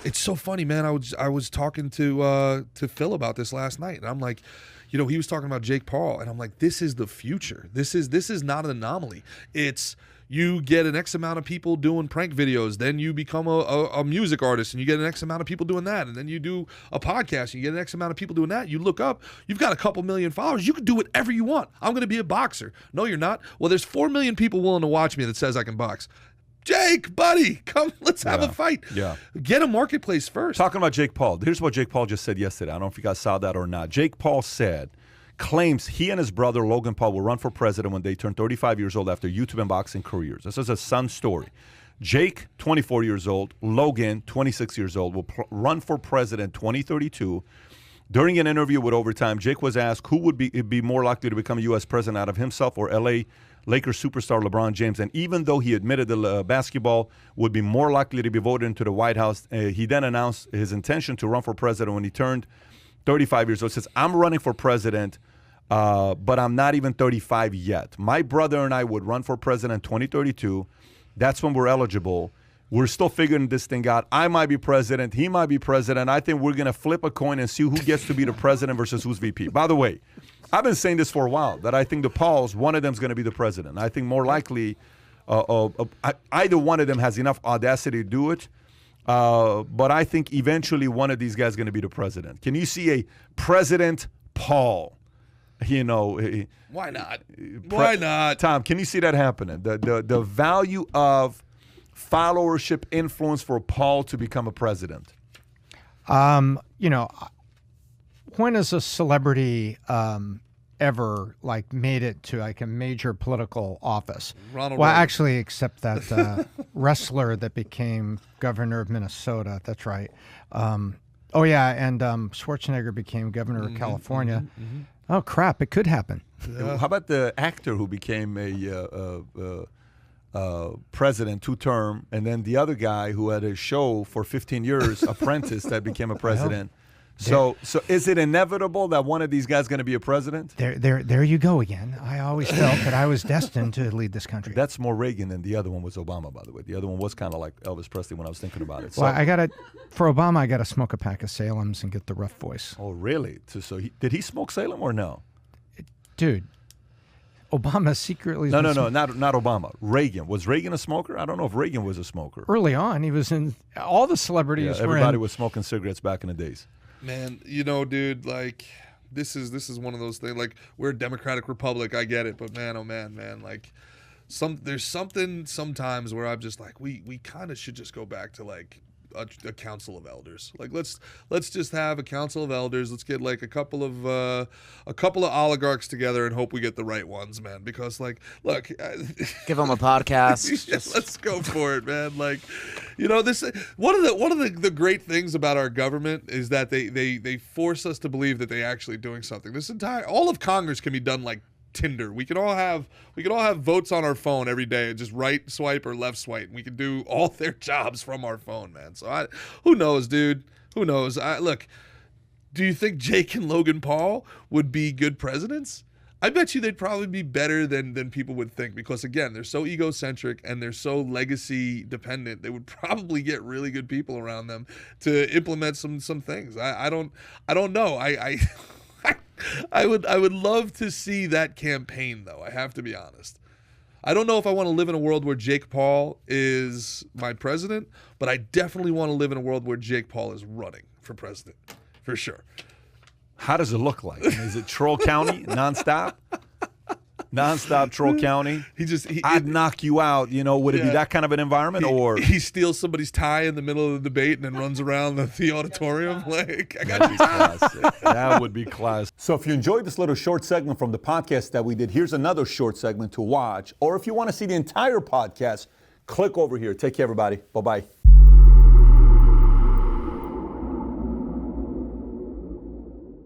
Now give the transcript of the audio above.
It's so funny, man. I was talking to Phil about this last night, and I'm like, he was talking about Jake Paul, and I'm like, this is the future. This is not an anomaly. It's you get an X amount of people doing prank videos, then you become a music artist, and you get an X amount of people doing that, and then you do a podcast, and you get an X amount of people doing that. You look up, you've got a couple million followers. You can do whatever you want. I'm going to be a boxer. No, you're not. Well, there's 4 million people willing to watch me that says I can box. Jake, buddy, come, let's have a fight. Yeah. Get a marketplace first. Talking about Jake Paul, here's what Jake Paul just said yesterday. I don't know if you guys saw that or not. Jake Paul claims he and his brother, Logan Paul, will run for president when they turn 35 years old after YouTube and boxing careers. This is a son's story. Jake, 24 years old, Logan, 26 years old, will run for president 2032. During an interview with Overtime, Jake was asked who would be more likely to become a U.S. president out of himself or L.A. Lakers superstar LeBron James. And even though he admitted that basketball would be more likely to be voted into the White House, he then announced his intention to run for president when he turned 35 years old. He says, I'm running for president, but I'm not even 35 yet. My brother and I would run for president in 2032. That's when we're eligible. We're still figuring this thing out. I might be president. He might be president. I think we're going to flip a coin and see who gets to be the president versus who's VP. By the way, I've been saying this for a while, that I think the Pauls, one of them is going to be the president. I think more likely either one of them has enough audacity to do it, but I think eventually one of these guys is going to be the president. Can you see a President Paul? Why not? Why not? Tom, can you see that happening? The value of followership influence for Paul to become a president? When has a celebrity ever made it to a major political office? Ronald well, Reagan. actually, except that wrestler that became governor of Minnesota. That's right. And Schwarzenegger became governor of California. Oh crap! It could happen. How about the actor who became a president 2-term, and then the other guy who had a show for 15 years, Apprentice, that became a president? So is it inevitable that one of these guys is going to be a president? There you go again. I always felt that I was destined to lead this country. That's more Reagan than the other one was Obama, by the way. The other one was kind of like Elvis Presley when I was thinking about it. Well, for Obama, I got to smoke a pack of Salems and get the rough voice. Oh, really? Did he smoke Salem or no? Dude, Obama secretly... No, not Obama. Reagan. Was Reagan a smoker? I don't know if Reagan was a smoker. Early on, he was in... All the celebrities were everybody was smoking cigarettes back in the days. Man, dude, this is one of those things. We're a democratic republic, I get it, but man, oh man, there's something sometimes where I'm just we kind of should just go back to a council of elders. Let's just have a council of elders. Let's get a couple of oligarchs together and hope we get the right ones, man. Because look, give them a podcast. Let's go for it, man. This one of the great things about our government is that they force us to believe that they're actually doing something. All of Congress can be done like Tinder. We could all have votes on our phone every day and just right swipe or left swipe. We could do all their jobs from our phone, man. So who knows, dude? Who knows? Look, do you think Jake and Logan Paul would be good presidents? I bet you they'd probably be better than people would think, because again, they're so egocentric and they're so legacy dependent. They would probably get really good people around them to implement some things. I don't know. I would love to see that campaign, though. I have to be honest. I don't know if I want to live in a world where Jake Paul is my president, but I definitely want to live in a world where Jake Paul is running for president, for sure. How does it look like? Is it Troll County nonstop? Nonstop Troll County. I'd knock you out. Would it be that kind of an environment, or he steals somebody's tie in the middle of the debate and then runs around the auditorium? I got you. Classic. That would be classic. So if you enjoyed this little short segment from the podcast that we did, here's another short segment to watch. Or if you want to see the entire podcast, click over here. Take care, everybody. Bye-bye.